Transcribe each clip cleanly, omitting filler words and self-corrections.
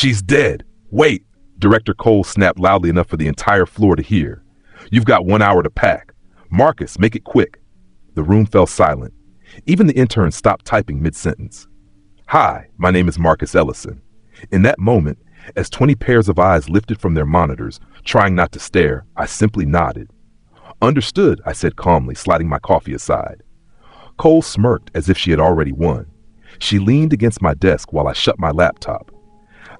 She's dead. Wait, Director Cole snapped loudly enough for the entire floor to hear. You've got 1 hour to pack. Marcus, make it quick. The room fell silent. Even the intern stopped typing mid-sentence. Hi, my name is Marcus Ellison. In that moment, as 20 pairs of eyes lifted from their monitors, trying not to stare, I simply nodded. Understood, I said calmly, sliding my coffee aside. Cole smirked as if she had already won. She leaned against my desk while I shut my laptop.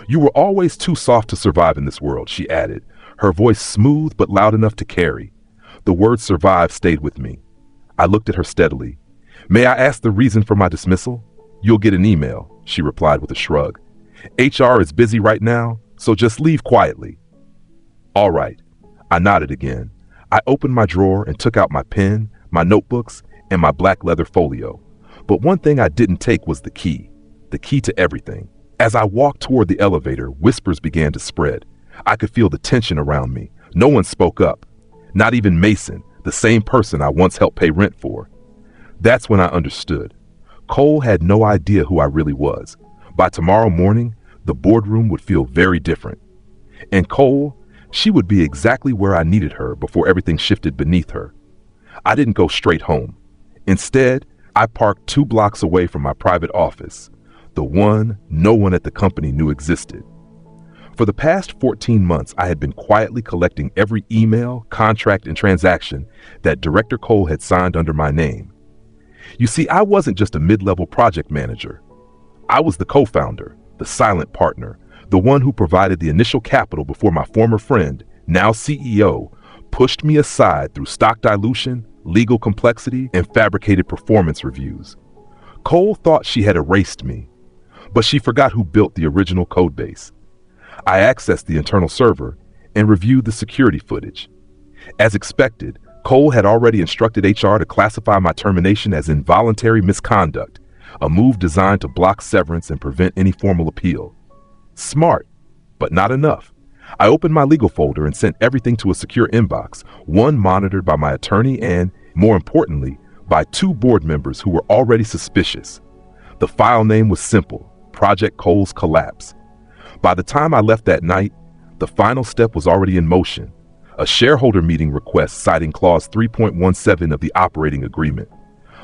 You were always too soft to survive in this world, she added, her voice smooth but loud enough to carry. The word survive stayed with me. I looked at her steadily. May I ask the reason for my dismissal? You'll get an email, she replied with a shrug. HR is busy right now, so just leave quietly. All right. I nodded again. I opened my drawer and took out my pen, my notebooks, and my black leather folio. But one thing I didn't take was the key to everything. As I walked toward the elevator, whispers began to spread. I could feel the tension around me. No one spoke up. Not even Mason, the same person I once helped pay rent for. That's when I understood. Cole had no idea who I really was. By tomorrow morning, the boardroom would feel very different. And Cole, she would be exactly where I needed her before everything shifted beneath her. I didn't go straight home. Instead, I parked 2 blocks away from my private office, the one no one at the company knew existed. For the past 14 months, I had been quietly collecting every email, contract, and transaction that Director Cole had signed under my name. You see, I wasn't just a mid-level project manager. I was the co-founder, the silent partner, the one who provided the initial capital before my former friend, now CEO, pushed me aside through stock dilution, legal complexity, and fabricated performance reviews. Cole thought she had erased me, but she forgot who built the original codebase. I accessed the internal server and reviewed the security footage. As expected, Cole had already instructed HR to classify my termination as involuntary misconduct, a move designed to block severance and prevent any formal appeal. Smart, but not enough. I opened my legal folder and sent everything to a secure inbox, one monitored by my attorney and, more importantly, by 2 board members who were already suspicious. The file name was simple: Project Cole's Collapse. By the time I left that night, the final step was already in motion: a shareholder meeting request citing Clause 3.17 of the operating agreement,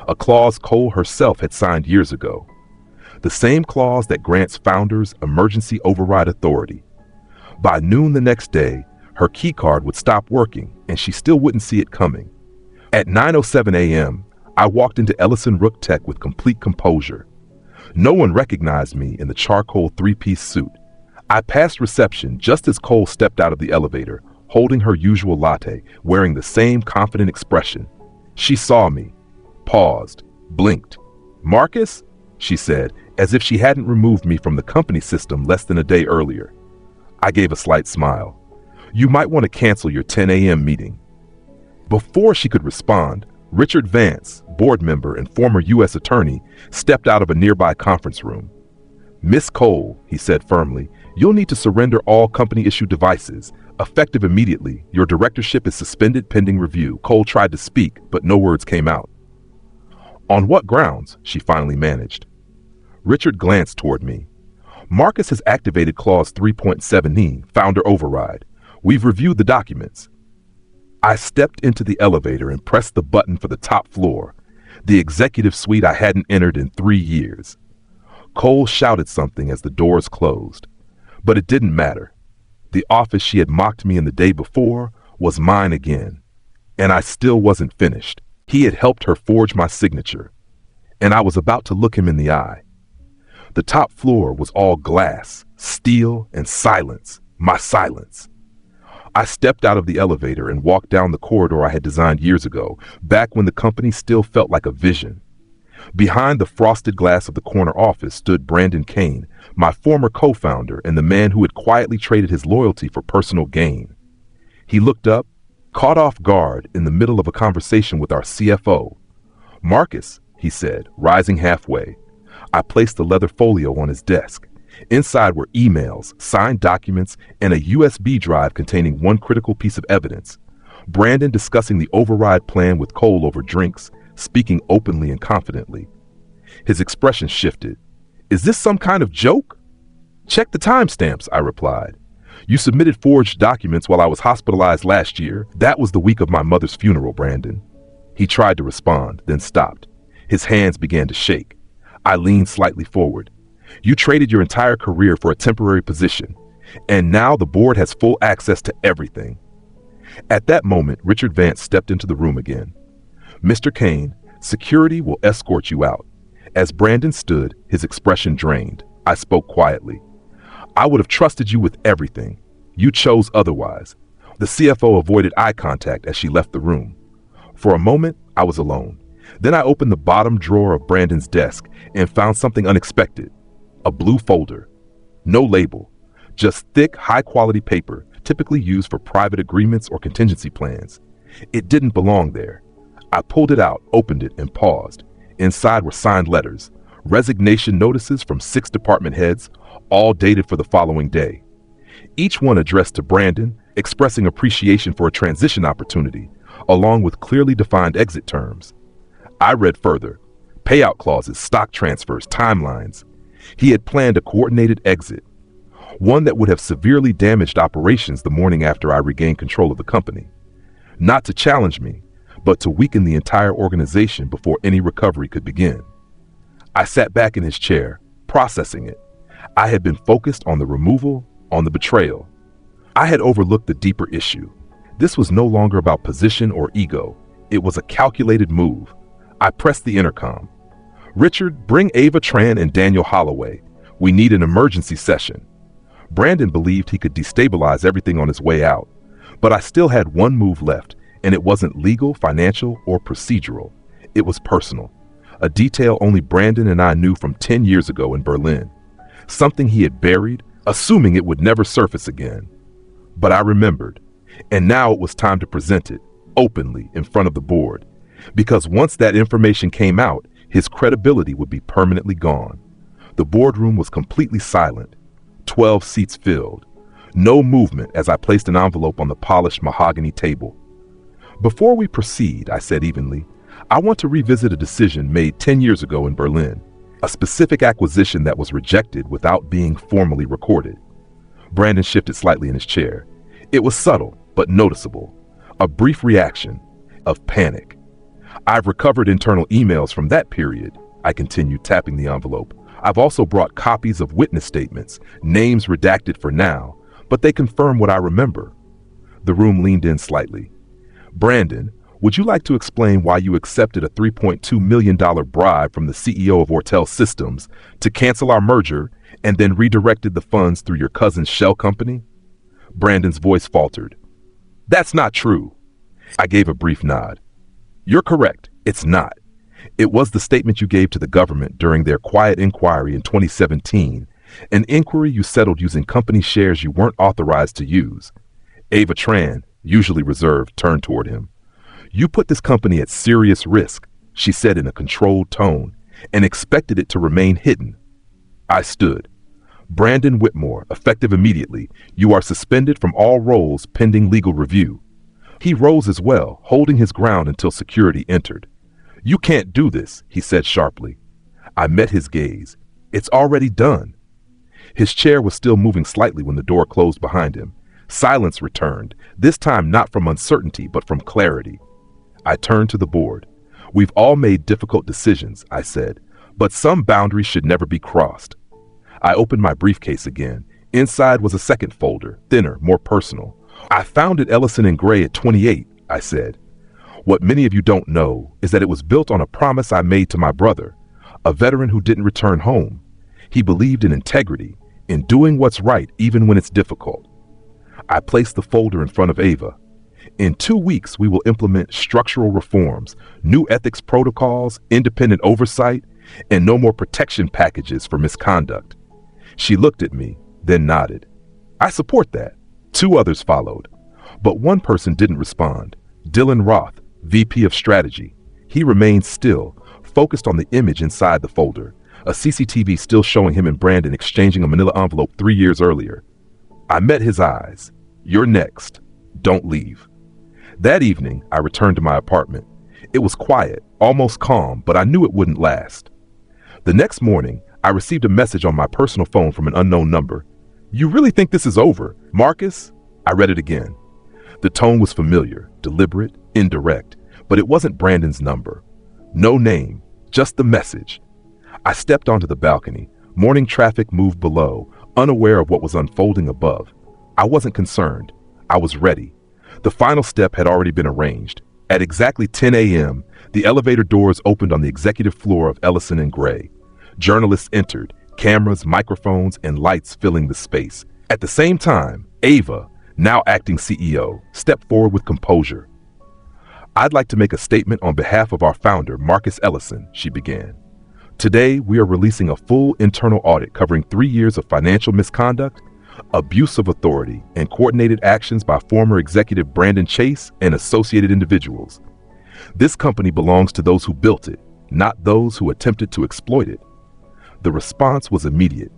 a clause Cole herself had signed years ago. The same clause that grants founders emergency override authority. By noon the next day, her keycard would stop working and she still wouldn't see it coming. At 9:07 a.m., I walked into Ellison Rook Tech with complete composure. No one recognized me in the charcoal 3-piece suit. I passed reception just as Cole stepped out of the elevator, holding her usual latte, wearing the same confident expression. She saw me, paused, blinked. Marcus? She said, as if she hadn't removed me from the company system less than a day earlier. I gave a slight smile. You might want to cancel your 10 a.m. meeting. Before she could respond, Richard Vance, board member and former U.S. attorney, stepped out of a nearby conference room. Miss Cole, he said firmly, you'll need to surrender all company-issued devices. Effective immediately, your directorship is suspended pending review. Cole tried to speak, but no words came out. On what grounds? She finally managed. Richard glanced toward me. Marcus has activated Clause 3.17, Founder Override. We've reviewed the documents. I stepped into the elevator and pressed the button for the top floor, the executive suite I hadn't entered in 3 years. Cole shouted something as the doors closed, but it didn't matter. The office she had mocked me in the day before was mine again, and I still wasn't finished. He had helped her forge my signature, and I was about to look him in the eye. The top floor was all glass, steel, and silence, my silence. I stepped out of the elevator and walked down the corridor I had designed years ago, back when the company still felt like a vision. Behind the frosted glass of the corner office stood Brandon Kane, my former co-founder and the man who had quietly traded his loyalty for personal gain. He looked up, caught off guard in the middle of a conversation with our CFO. Marcus, he said, rising halfway. I placed the leather folio on his desk. Inside were emails, signed documents, and a USB drive containing one critical piece of evidence. Brandon discussing the override plan with Cole over drinks, speaking openly and confidently. His expression shifted. Is this some kind of joke? Check the timestamps, I replied. You submitted forged documents while I was hospitalized last year. That was the week of my mother's funeral, Brandon. He tried to respond, then stopped. His hands began to shake. I leaned slightly forward. You traded your entire career for a temporary position, and now the board has full access to everything. At that moment, Richard Vance stepped into the room again. Mr. Kane, security will escort you out. As Brandon stood, his expression drained, I spoke quietly. I would have trusted you with everything. You chose otherwise. The CFO avoided eye contact as she left the room. For a moment, I was alone. Then I opened the bottom drawer of Brandon's desk and found something unexpected. A blue folder. No label. Just thick, high-quality paper, typically used for private agreements or contingency plans. It didn't belong there. I pulled it out, opened it, and paused. Inside were signed letters, resignation notices from 6 department heads, all dated for the following day. Each one addressed to Brandon, expressing appreciation for a transition opportunity, along with clearly defined exit terms. I read further. Payout clauses, stock transfers, timelines. He had planned a coordinated exit, one that would have severely damaged operations the morning after I regained control of the company. Not to challenge me, but to weaken the entire organization before any recovery could begin. I sat back in his chair, processing it. I had been focused on the removal, on the betrayal. I had overlooked the deeper issue. This was no longer about position or ego. It was a calculated move. I pressed the intercom. Richard, bring Ava Tran and Daniel Holloway. We need an emergency session. Brandon believed he could destabilize everything on his way out, but I still had one move left, and it wasn't legal, financial, or procedural. It was personal. A detail only Brandon and I knew from 10 years ago in Berlin. Something he had buried, assuming it would never surface again. But I remembered, and now it was time to present it, openly, in front of the board. Because once that information came out, his credibility would be permanently gone. The boardroom was completely silent. 12 seats filled. No movement as I placed an envelope on the polished mahogany table. Before we proceed, I said evenly, I want to revisit a decision made 10 years ago in Berlin, a specific acquisition that was rejected without being formally recorded. Brandon shifted slightly in his chair. It was subtle, but noticeable. A brief reaction of panic. I've recovered internal emails from that period, I continued, tapping the envelope. I've also brought copies of witness statements, names redacted for now, but they confirm what I remember. The room leaned in slightly. Brandon, would you like to explain why you accepted a $3.2 million bribe from the CEO of Ortel Systems to cancel our merger and then redirected the funds through your cousin's shell company? Brandon's voice faltered. That's not true. I gave a brief nod. You're correct. It's not. It was the statement you gave to the government during their quiet inquiry in 2017, an inquiry you settled using company shares you weren't authorized to use. Ava Tran, usually reserved, turned toward him. You put this company at serious risk, she said in a controlled tone, and expected it to remain hidden. I stood. Brandon Whitmore, effective immediately, you are suspended from all roles pending legal review. He rose as well, holding his ground until security entered. You can't do this, he said sharply. I met his gaze. It's already done. His chair was still moving slightly when the door closed behind him. Silence returned, this time not from uncertainty, but from clarity. I turned to the board. We've all made difficult decisions, I said, but some boundaries should never be crossed. I opened my briefcase again. Inside was a second folder, thinner, more personal. I founded Ellison & Gray at 28, I said. What many of you don't know is that it was built on a promise I made to my brother, a veteran who didn't return home. He believed in integrity, in doing what's right even when it's difficult. I placed the folder in front of Ava. In 2 weeks, we will implement structural reforms, new ethics protocols, independent oversight, and no more protection packages for misconduct. She looked at me, then nodded. I support that. 2 others followed, but one person didn't respond. Dylan Roth, VP of Strategy. He remained still, focused on the image inside the folder, a CCTV still showing him and Brandon exchanging a manila envelope 3 years earlier. I met his eyes. You're next. Don't leave. That evening, I returned to my apartment. It was quiet, almost calm, but I knew it wouldn't last. The next morning, I received a message on my personal phone from an unknown number. You really think this is over, Marcus? I read it again. The tone was familiar, deliberate, indirect, but it wasn't Brandon's number. No name, just the message. I stepped onto the balcony. Morning traffic moved below, unaware of what was unfolding above. I wasn't concerned. I was ready. The final step had already been arranged. At exactly 10 a.m., the elevator doors opened on the executive floor of Ellison and Gray. Journalists entered, cameras, microphones, and lights filling the space. At the same time, Ava, now acting CEO, stepped forward with composure. I'd like to make a statement on behalf of our founder, Marcus Ellison, she began. Today, we are releasing a full internal audit covering 3 years of financial misconduct, abuse of authority, and coordinated actions by former executive Brandon Chase and associated individuals. This company belongs to those who built it, not those who attempted to exploit it. The response was immediate.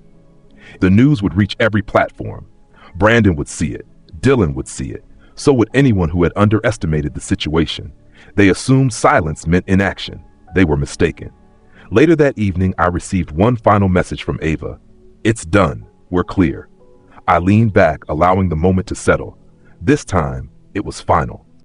The news would reach every platform. Brandon would see it. Dylan would see it. So would anyone who had underestimated the situation. They assumed silence meant inaction. They were mistaken. Later that evening, I received one final message from Ava. It's done. We're clear. I leaned back, allowing the moment to settle. This time, it was final.